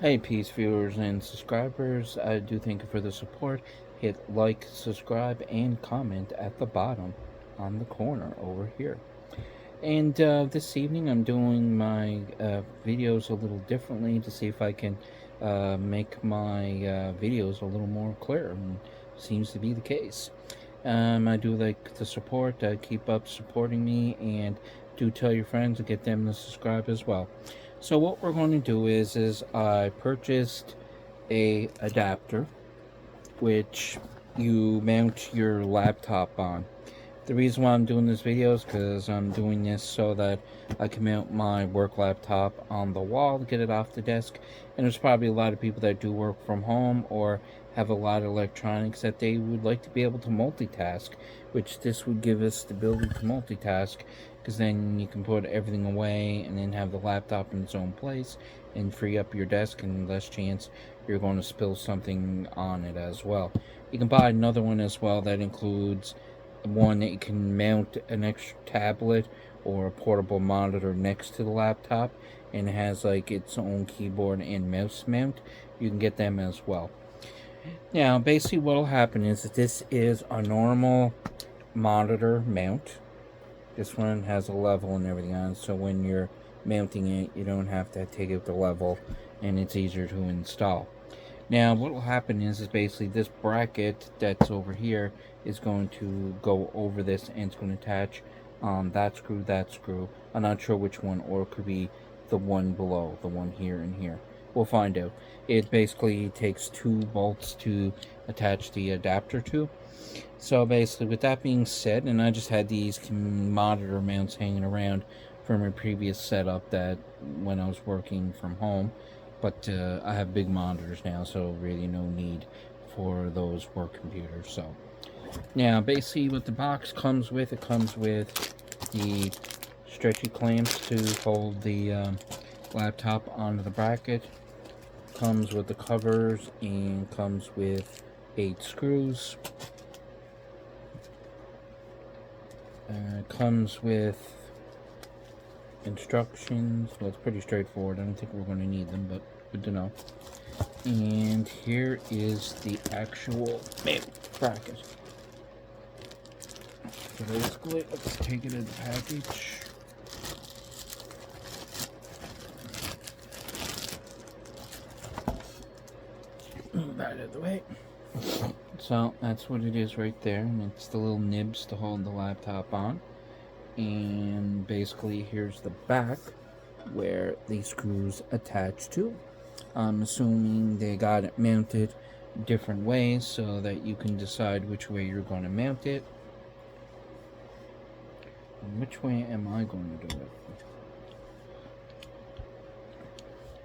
Hey, peace viewers and subscribers. I do thank you for the support. Hit like, subscribe, and comment at the bottom on the corner over here. And this evening, I'm doing my videos a little differently to see if I can make my videos a little more clear. And seems to be the case. I do like the support. Keep up supporting me, and do tell your friends and get them to subscribe as well. So what we're going to do is I purchased a adapter which you mount your laptop on. The reason why I'm doing this video is because I'm doing this so that I can mount my work laptop on the wall to get it off the desk. And there's probably a lot of people that do work from home or have a lot of electronics that they would like to be able to multitask, which this would give us the ability to multitask, because then you can put everything away and then have the laptop in its own place and free up your desk and less chance you're going to spill something on it as well. You can buy another one as well that includes one that you can mount an extra tablet or a portable monitor next to the laptop, and it has like its own keyboard and mouse mount. You can get them as well. Now basically what will happen is that this is a normal monitor mount. This one has a level and everything on it, so when you're mounting it you don't have to take out the level, and it's easier to install. Now what will happen is basically this bracket that's over here is going to go over this, and it's going to attach that screw. I'm not sure which one, or it could be the one below, the one here and here. We'll find out. It basically takes two bolts to attach the adapter to. So basically with that being said, and I just had these monitor mounts hanging around from a previous setup that when I was working from home, but I have big monitors now, so really no need for those work computers. So now basically what the box comes with, it comes with the stretchy clamps to hold the laptop onto the bracket, comes with the covers, and comes with 8 screws. Comes with instructions. Well, it's pretty straightforward. I don't think we're going to need them, but good to know. And here is the actual bracket. So basically, let's take it in the package. Move that out of the way. So that's what it is right there, and it's the little nibs to hold the laptop on. And basically here's the back where the screws attach to. I'm assuming they got it mounted different ways so that you can decide which way you're going to mount it. And which way am I going to do it?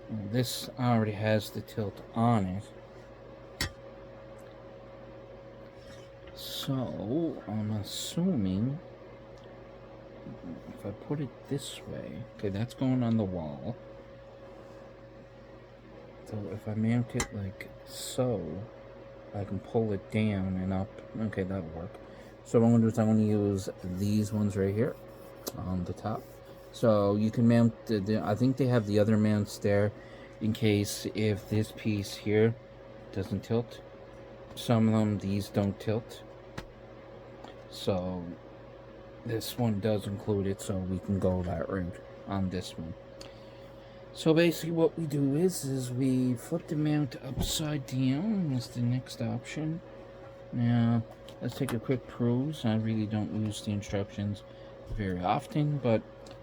Well, this already has the tilt on it. So I'm assuming if I put it this way, okay, that's going on the wall. So if I mount it like so, I can pull it down and up. Okay, that'll work. So what I'm going to do is I'm going to use these ones right here on the top. So you can mount, I think they have the other mounts there in case if this piece here doesn't tilt. Some of them, these don't tilt. So this one does include it, so we can go that route on this one. So basically what we do is we flip the mount upside down. That's the next option. Now let's take a quick peruse. I really don't use the instructions very often, but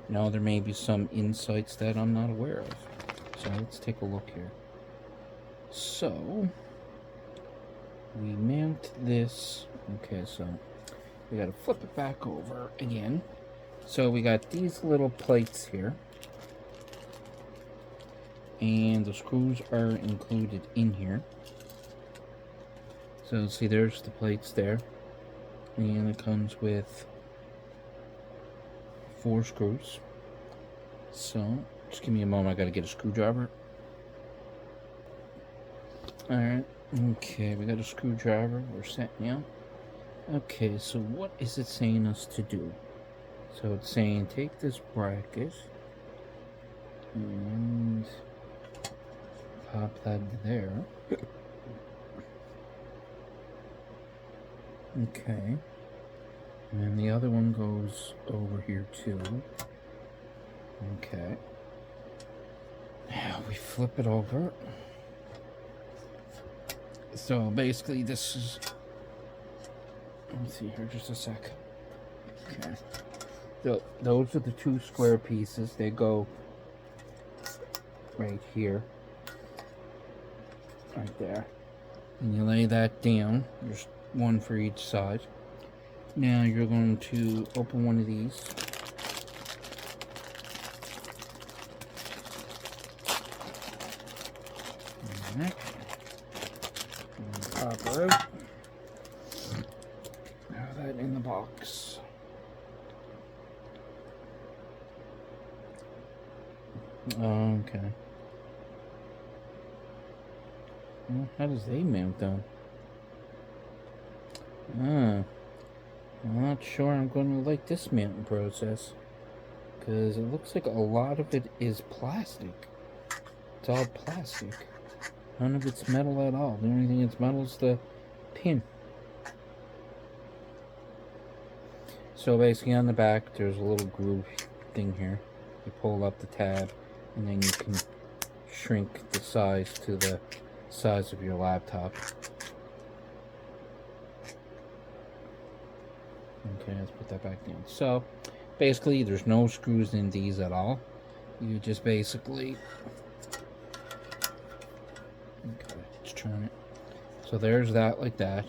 you know, there may be some insights that I'm not aware of. So let's take a look here. So we mount this. Okay, so we gotta flip it back over again. So we got these little plates here, and the screws are included in here. So see, there's the plates there, and it comes with 4 screws. So just give me a moment, I gotta get a screwdriver. Alright, okay, we got a screwdriver, we're set now. Okay, so what is it saying us to do? So it's saying take this bracket, and if pop that there. Okay. And then the other one goes over here too. Okay. Now we flip it over. So basically this is, let me see here just a sec. Okay. So those are the two square pieces. They go right here. Right there. And you lay that down. There's one for each side. Now you're going to open one of these. And pop her out. Now that in the box. Okay. Well, how does they mount on? I'm not sure I'm going to like this mounting process, because it looks like a lot of it is plastic. It's all plastic. None of it's metal at all. The only thing that's metal is the pin. So basically on the back there's a little groove thing here. You pull up the tab and then you can shrink the size to the size of your laptop. Okay, let's put that back down. So basically there's no screws in these at all. You just basically, okay, let's turn it. So there's that, like that.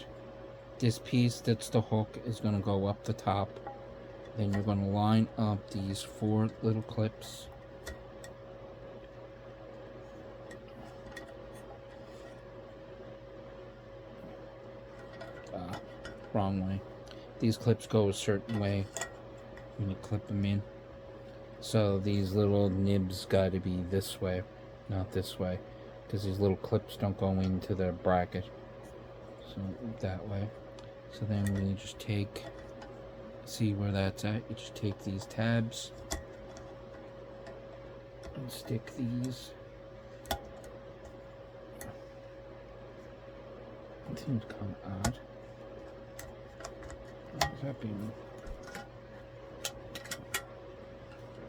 This piece that's the hook is going to go up the top. Then you're going to line up these 4 little clips. Wrong way. These clips go a certain way when you clip them in. So these little nibs got to be this way, not this way, because these little clips don't go into the bracket. So that way. So then we just take, see where that's at, you just take these tabs and stick these. It seems kind of odd. What's that being?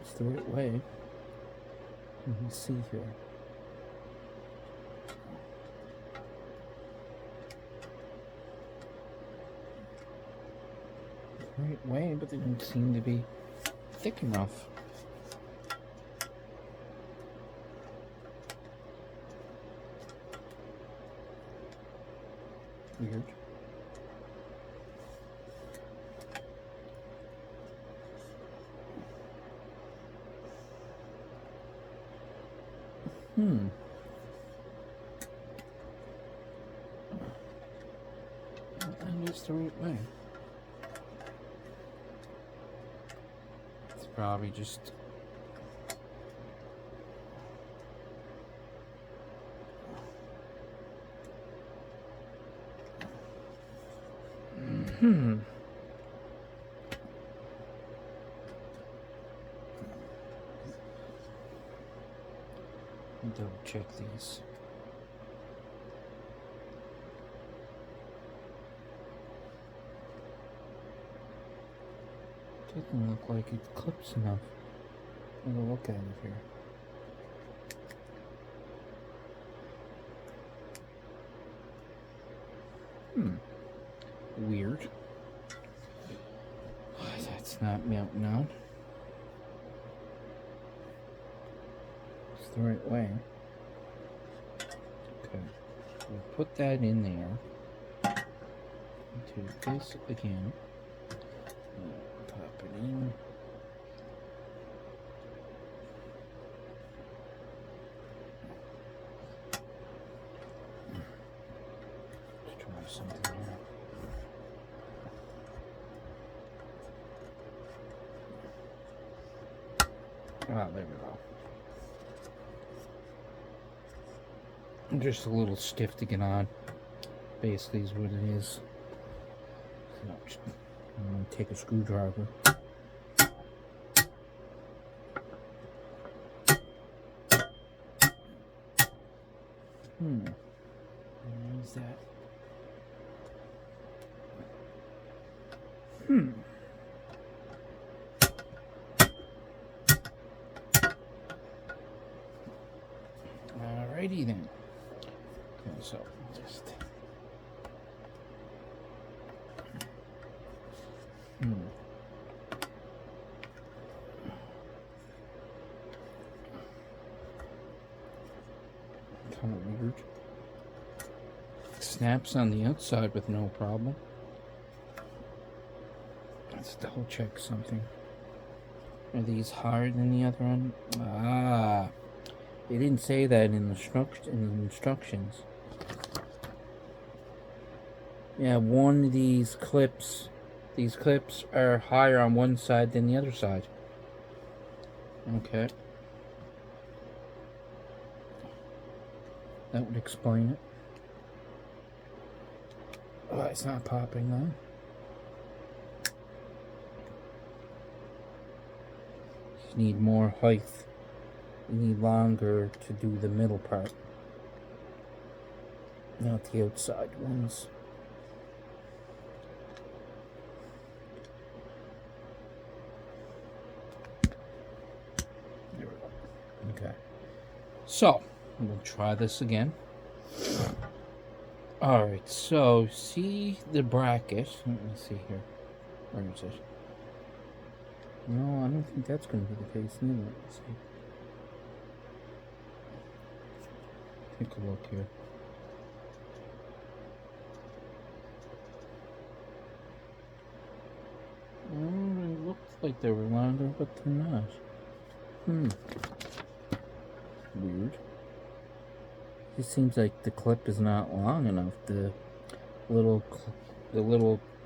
It's the right way. Let me see here. Right way, but they don't seem to be thick enough. Weird. And it's the right way. It's probably just double check these. Doesn't look like it clips enough. I'm gonna look at it here. Weird. That's not mounting on. It's the right way. Okay. We'll put that in there. Do this again. Pop it in. Let's try something here. Ah, there we go. Just a little stiff to get on. Basically is what it is. So I'm going to take a screwdriver. Where is that? Alrighty then. Okay, so just. Kind of weird. Snaps on the outside with no problem. Let's double check something. Are these higher than the other one? Ah, they didn't say that in the instructions. Yeah, one of these clips are higher on one side than the other side. Okay. That would explain it. Oh, it's not popping though. You need more height. You need longer to do the middle part. Not the outside ones. There we go. Okay. So, we'll try this again. Alright, so see the bracket. Let me see here. Where is it? No, I don't think that's going to be the case neither. Let's see. Take a look here. It looked like they were longer, but they're not. Weird. It seems like the clip is not long enough. The little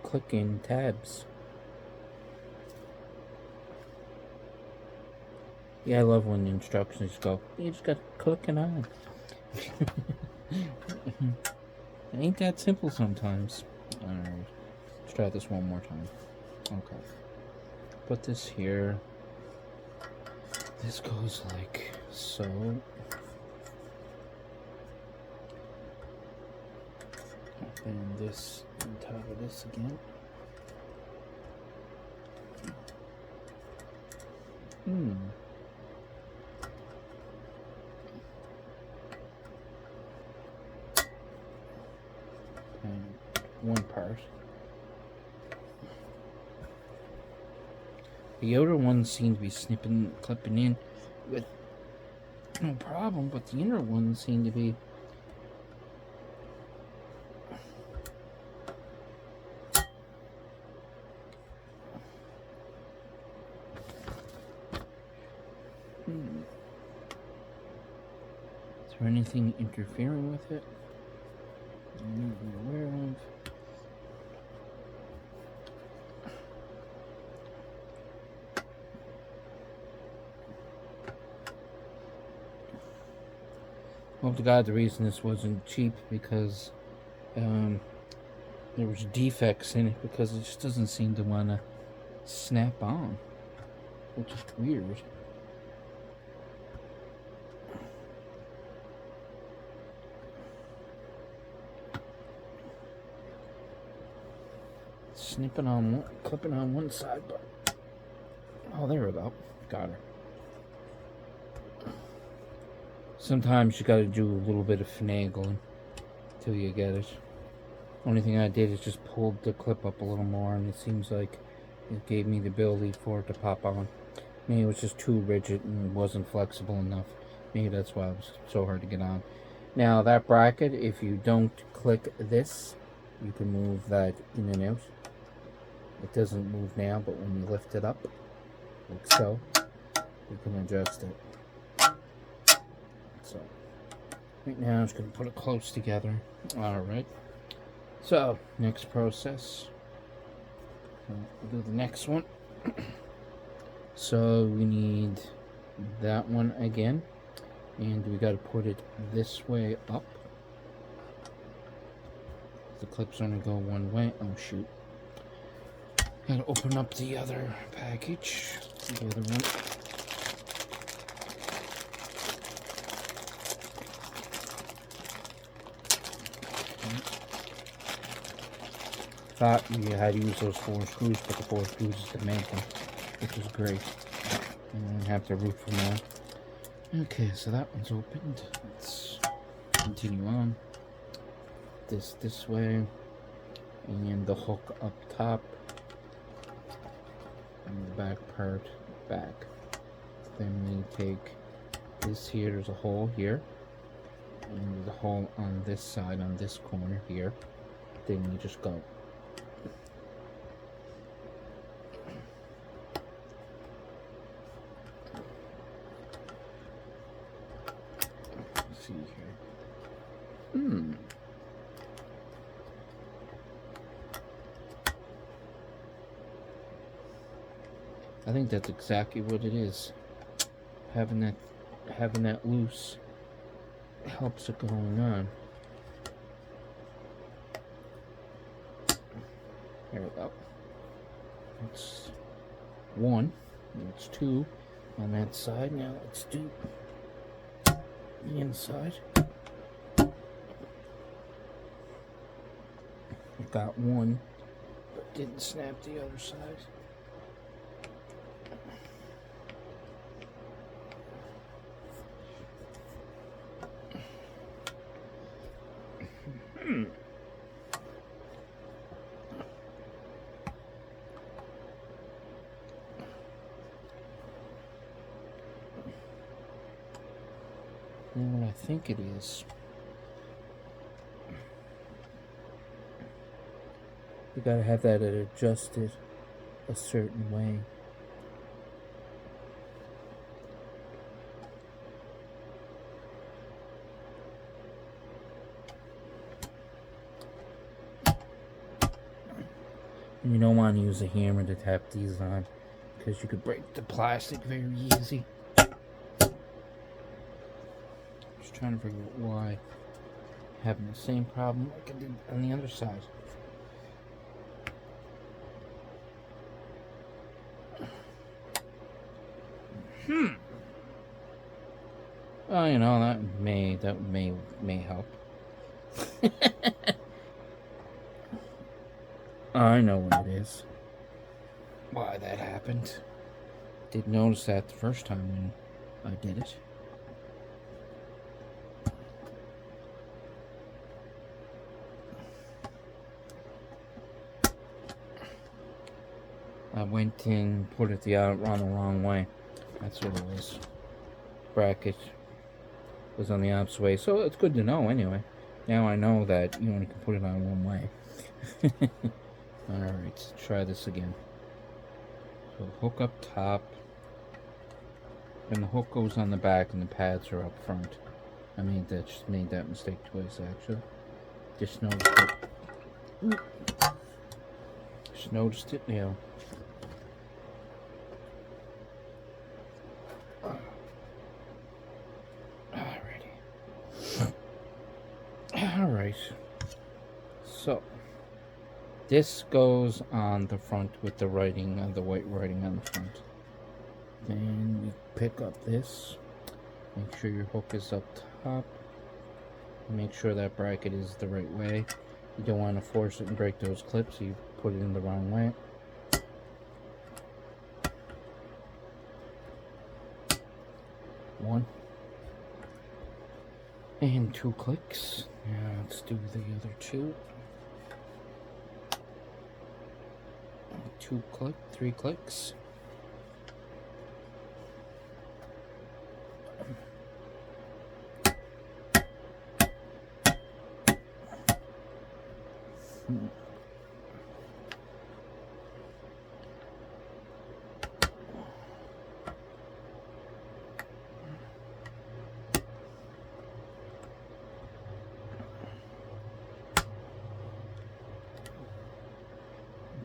clicking tabs. Yeah, I love when the instructions go, you just got to click it on. It ain't that simple sometimes. Alright, let's try this one more time. Okay. Put this here. This goes like so. And this on top of this again. And one part. The outer ones seem to be clipping in with no problem, but the inner ones seem to be. Is there anything interfering with it? I need to be aware of. Hope to God the reason this wasn't cheap because there was defects in it because it just doesn't seem to want to snap on, which is weird. Clipping on one side, but oh, there we go. Got her. Sometimes you gotta do a little bit of finagling till you get it. Only thing I did is just pulled the clip up a little more, and it seems like it gave me the ability for it to pop on. Maybe it was just too rigid and wasn't flexible enough. Maybe that's why it was so hard to get on. Now that bracket, if you don't click this, you can move that in and out. It doesn't move now, but when you lift it up, like so, you can adjust it. So, right now I'm just going to put it close together. Alright. So, next process. We'll do the next one. So, we need that one again. And we got to put it this way up. The clip's only go one way. Oh, shoot. Gotta open up the other package. The other one. thought you had to use those 4 screws, but the 4 screws is to make them, which is great. And have to root from there. Okay, so that one's opened. Let's continue on. This way, and the hook up top, and the back part back. Then we take this here. There's a hole here, and there's a hole on this side, on this corner here. Then you just go. Let's see here. I think that's exactly what it is. Having that loose helps it going on. There we go. That's 1. That's 2 on that side. Now let's do the inside. I got 1, but didn't snap the other side. And what I think it is, you gotta have that adjusted a certain way. And you don't want to use a hammer to tap these on, because you could break the plastic very easy. Just trying to figure out why I'm having the same problem like I did on the other side. Well, you know, that may help. I know what it is. Why that happened. Didn't notice that the first time when I did it. I went and put it on the wrong way. That's what it was. Bracket was on the opposite way, so it's good to know anyway. Now I know that you only can put it on one way. Alright, let's try this again. So hook up top, and the hook goes on the back and the pads are up front. Just made that mistake twice actually. Just noticed it. Just noticed it now. Alright. So this goes on the front with the writing, the white writing on the front. Then we pick up this. Make sure your hook is up top. Make sure that bracket is the right way. You don't want to force it and break those clips, so you put it in the wrong way. One. And 2 clicks. Now let's do the other 2. 3 clicks.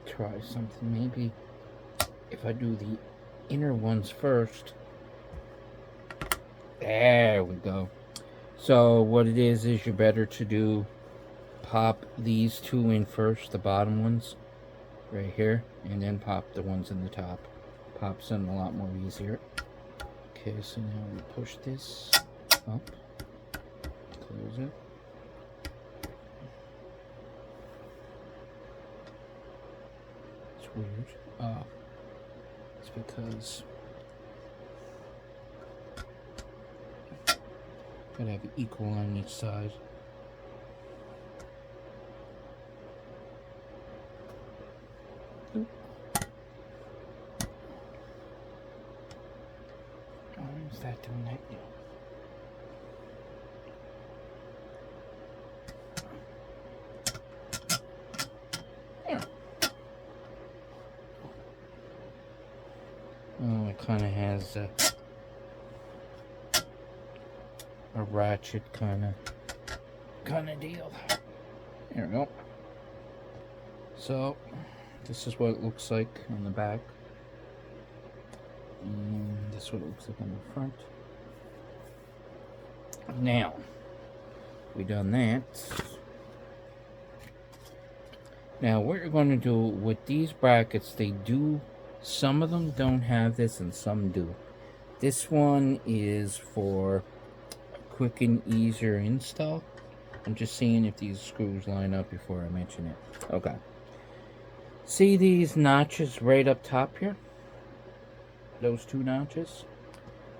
Try something. Maybe if I do the inner ones first. There we go. So what it is you're better to pop these 2 in first, the bottom ones right here, and then pop the ones in the top. Pops them a lot more easier. Okay, so now we push this up, close it. weird. Oh, it's because gotta have equal on each side. Why is that doing that now? Oh, it kind of has a ratchet kind of deal. There we go. So this is what it looks like on the back, and this is what it looks like on the front. Now we done that. Now what you're going to do with these brackets, they do, some of them don't have this and some do. This one is for a quick and easier install. I'm just seeing if these screws line up before I mention it. Okay. See these notches right up top here? Those two notches?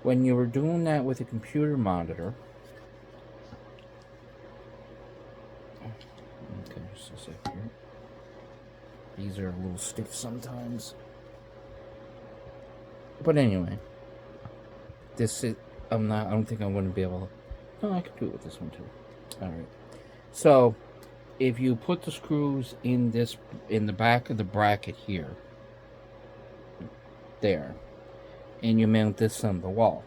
When you were doing that with a computer monitor, okay, just a sec here. These are a little stiff sometimes. But anyway, this is, I don't think I'm going to be able to, no, I can do it with this one too. Alright. So, if you put the screws in the back of the bracket here, there, and you mount this on the wall.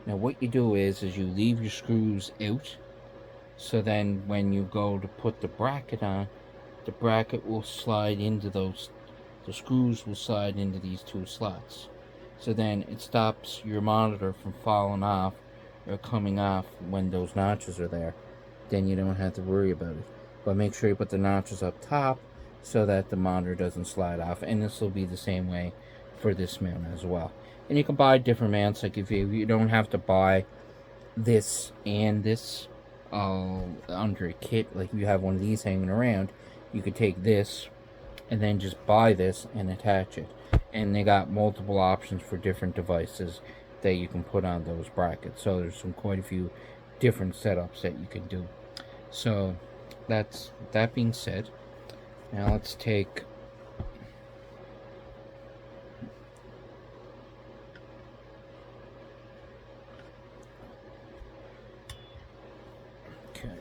Now what you do is you leave your screws out, so then when you go to put the bracket on, the bracket will slide into those, the screws will slide into these two slots. So then it stops your monitor from falling off or coming off when those notches are there. Then you don't have to worry about it. But make sure you put the notches up top so that the monitor doesn't slide off. And this will be the same way for this mount as well. And you can buy different mounts. Like if you don't have to buy this and this under a kit. Like if you have one of these hanging around, you could take this and then just buy this and attach it. And they got multiple options for different devices that you can put on those brackets. So there's quite a few different setups that you can do. So that being said, now let's take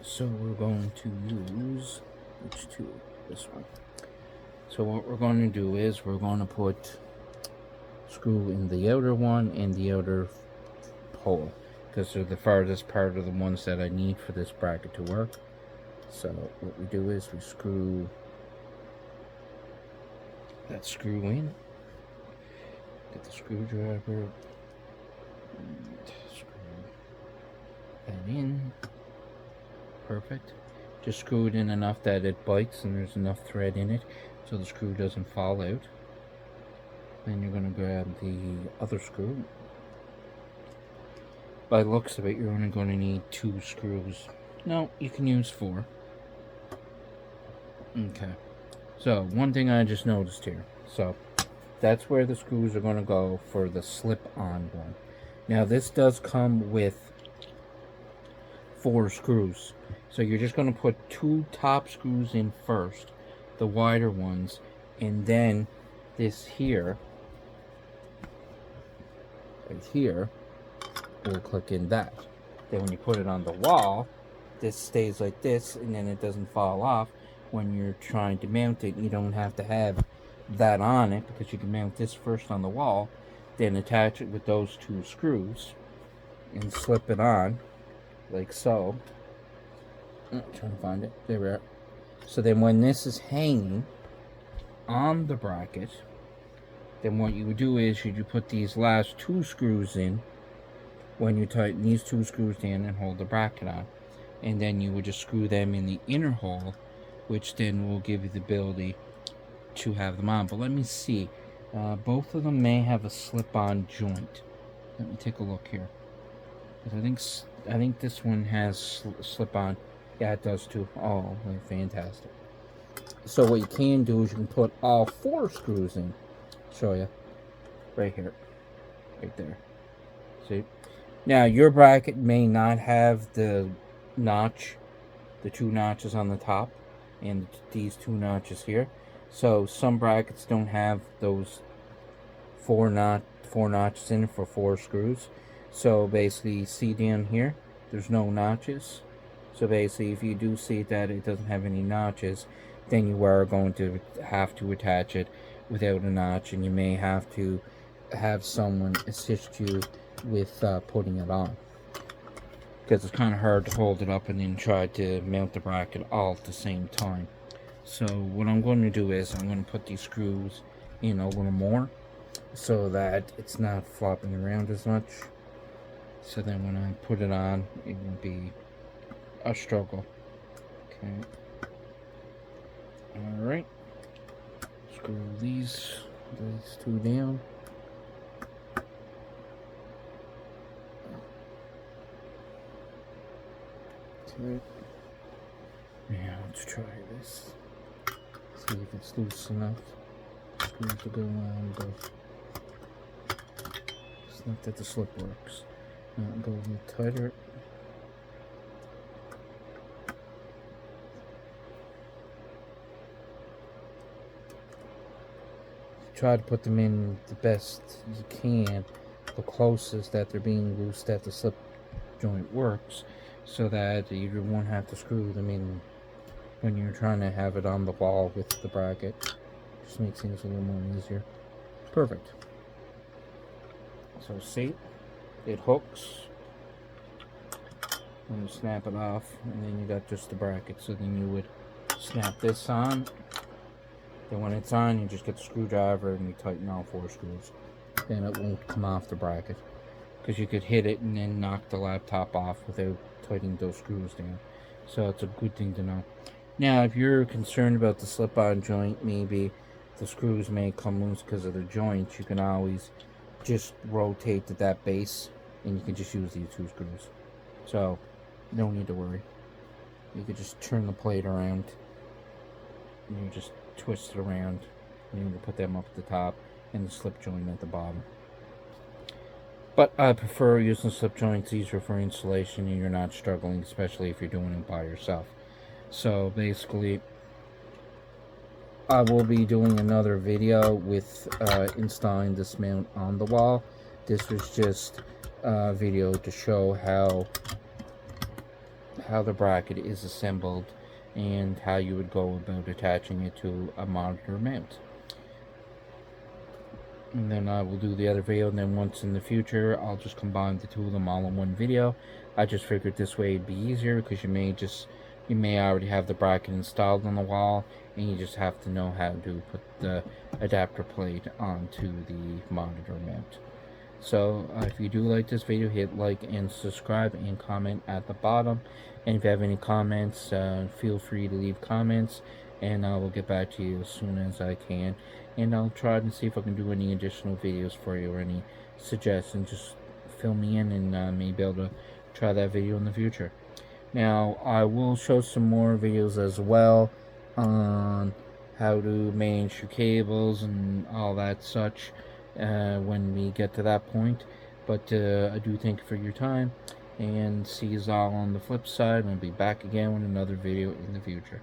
so we're going to use which two? This one. So what we're going to do is we're going to put screw in the outer one and the outer hole, because they're the farthest part of the ones that I need for this bracket to work. So what we do is we screw that screw in, get the screwdriver, and screw that in. Perfect. Just screw it in enough that it bites and there's enough thread in it so the screw doesn't fall out. Then you're going to grab the other screw. By the looks of it, you're only going to need 2 screws. No, you can use 4. Okay. So, one thing I just noticed here. So, that's where the screws are going to go for the slip-on one. Now, this does come with 4 screws. So you're just going to put 2 top screws in first, the wider ones, and then this here, right here, will click in that. Then when you put it on the wall, this stays like this, and then it doesn't fall off when you're trying to mount it. You don't have to have that on it, because you can mount this first on the wall, then attach it with those 2 screws, and slip it on, like so. I'm trying to find it. There we are. So then when this is hanging on the bracket, then what you would do is you put these last 2 screws in when you tighten these 2 screws in and hold the bracket on. And then you would just screw them in the inner hole, which then will give you the ability to have them on. But let me see. Both of them may have a slip-on joint. Let me take a look here. Because I think this one has slip-on. Yeah, it does too. Oh, fantastic. So what you can do is you can put all 4 screws in. Show you right here, right there. See? Now your bracket may not have the notch, the 2 notches on the top, and these 2 notches here. So some brackets don't have those 4 notches in it for 4 screws. So basically, see down here, there's no notches. So basically, if you do see that it doesn't have any notches, then you are going to have to attach it without a notch, and you may have to have someone assist you with putting it on, because it's kind of hard to hold it up and then try to mount the bracket all at the same time. So what I'm going to do is I'm going to put these screws in a little more so that it's not flopping around as much. So then when I put it on, it won't be a struggle. Okay. Alright. Screw these 2 down. Okay. Now let's try this. See if it's loose enough. Screws to go on, but it's not that the slip works. Now go a little tighter. Try to put them in the best you can, the closest that they're being loose that the slip joint works, so that you won't have to screw them in when you're trying to have it on the wall with the bracket. Just makes things a little more easier. Perfect. So see, it hooks. And you snap it off, and then you got just the bracket. So then you would snap this on. Then when it's on, you just get the screwdriver and you tighten all 4 screws. Then it won't come off the bracket, because you could hit it and then knock the laptop off without tightening those screws down. So it's a good thing to know. Now, if you're concerned about the slip-on joint, maybe the screws may come loose because of the joints, you can always just rotate to that base, and you can just use these 2 screws. So, no need to worry. You could just turn the plate around, and you just twist it around, and you can put them up at the top, and the slip joint at the bottom. But I prefer using slip joints, easier for installation, and you're not struggling, especially if you're doing it by yourself. So basically, I will be doing another video with installing this mount on the wall. This was just a video to show how the bracket is assembled and how you would go about attaching it to a monitor mount. And then I will do the other video, and then once in the future I'll just combine the 2 of them all in one video. I just figured this way it'd be easier, because you may already have the bracket installed on the wall, and you just have to know how to put the adapter plate onto the monitor mount. So if you do like this video, hit like and subscribe and comment at the bottom. And if you have any comments, feel free to leave comments, and I will get back to you as soon as I can. And I'll try to see if I can do any additional videos for you, or any suggestions. Just fill me in, and maybe able to try that video in the future. Now, I will show some more videos as well on how to manage your cables and all that such when we get to that point. But I do thank you for your time, and see you all on the flip side. I'll be back again with another video in the future.